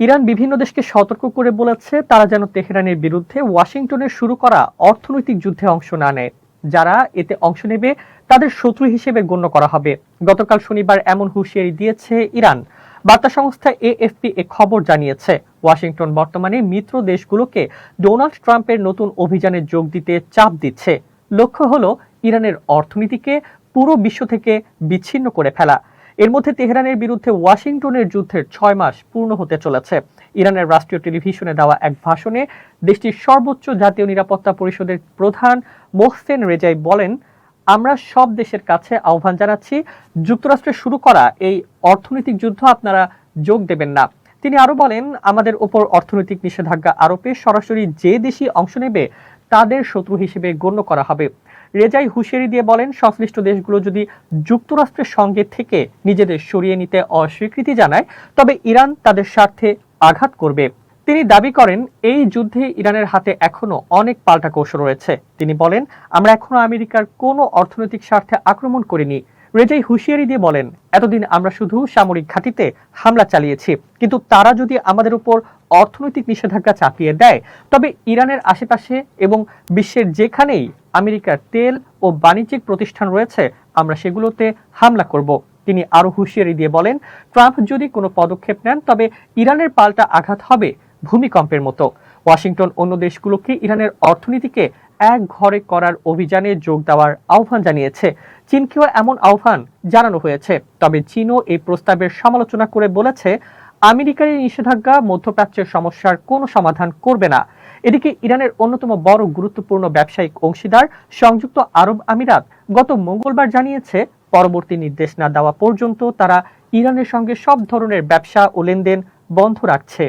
Iran বিভিন্ন দেশকে সতর্ক করে বলেছে তারা যেন তেহরানের বিরুদ্ধে ওয়াশিংটনের শুরু করা অর্থনৈতিক যুদ্ধে অংশ না নেয়। যারা এতে অংশ নেবে তাদের শত্রু হিসেবে গণ্য করা হবে। গতকাল শনিবার এমন হুঁশিয়ারি দিয়েছে ইরান। বার্তা সংস্থা এএফপি এ খবর জানিয়েছে, ওয়াশিংটন বর্তমানে মিত্র দেশগুলোকে ডোনাল্ড ট্রাম্পের নতুন অভিযানে যোগ দিতে চাপ দিচ্ছে। লক্ষ্য হলো ইরানের অর্থনীতিকে পুরো বিশ্ব থেকে বিচ্ছিন্ন করে ফেলা। এর মধ্যে তেহরানের বিরুদ্ধে ওয়াশিংটনের যুদ্ধের 6 মাস পূর্ণ হতে চলেছে। ইরানের রাষ্ট্রীয় টেলিভিশনে দেওয়া এক ভাষণে দেশটির সর্বোচ্চ জাতীয় নিরাপত্তা পরিষদের প্রধান মোহসেন রেজাই বলেন, আমরা সব দেশের কাছে আহ্বান জানাচ্ছি, যুক্তরাষ্ট্রের শুরু করা এই অর্থনৈতিক যুদ্ধ আপনারা যোগ দেবেন না। তিনি আরো বলেন, আমাদের ওপর অর্থনৈতিক নিষেধাজ্ঞা আরোপে সরাসরি যে দেশই অংশ নেবে তাদের শত্রু হিসেবে গণ্য করা হবে। রেজাই হুঁশিয়ারি দিয়ে বলেন, সংশ্লিষ্ট দেশগুলো যদি যুক্তরাষ্ট্রের সঙ্গে থেকে নিজেদের সরিয়ে নিতে অস্বীকৃতি জানায় তবে ইরান তাদের স্বার্থে আঘাত করবে। তিনি দাবি করেন, এই যুদ্ধে ইরানের হাতে এখনো অনেক পাল্টা কৌশল রয়েছে। তিনি বলেন, আমরা এখনো আমেরিকার কোনো অর্থনৈতিক স্বার্থে আক্রমণ করিনি। রেজাই হুঁশিয়ারি দিয়ে বলেন, এতদিন আমরা শুধু সামরিক ঘাঁটিতে হামলা চালিয়েছি, কিন্তু তারা যদি আমাদের উপর অর্থনৈতিক নিষেধাজ্ঞা চাপিয়ে দেয় তবে ইরানের আশেপাশে এবং বিশ্বের যেখানেই আমেরিকার তেল ও বাণিজ্যিক প্রতিষ্ঠান রয়েছে আমরা সেগুলোতে হামলা করব। তিনি আরো হুঁশিয়ারি দিয়ে বলেন, ট্রাম্প যদি কোনো পদক্ষেপ নেন তবে ইরানের পাল্টা আঘাত হবে ভূমিকম্পের মতো। ওয়াশিংটন অন্য দেশগুলোকে ইরানের অর্থনীতিকে এক ঘরে করার অভিযানে যোগ দেওয়ার আহ্বান জানিয়েছে। চীনকেও এমন আহ্বান জানানো হয়েছে। তবে চীনও এই প্রস্তাবের সমালোচনা করে বলেছে, আমেরিকার এই নিষেধাজ্ঞা মধ্যপ্রাচ্যের সমস্যার কোনো সমাধান করবে না। এদিকে ইরানের অন্যতম বড় গুরুত্বপূর্ণ ব্যবসায়িক অংশীদার সংযুক্ত আরব আমিরাত গত মঙ্গলবার জানিয়েছে, পরবর্তী নির্দেশ না দেওয়া পর্যন্ত তারা ইরানের সঙ্গে সব ধরনের ব্যবসা ও লেনদেন বন্ধ রাখছে।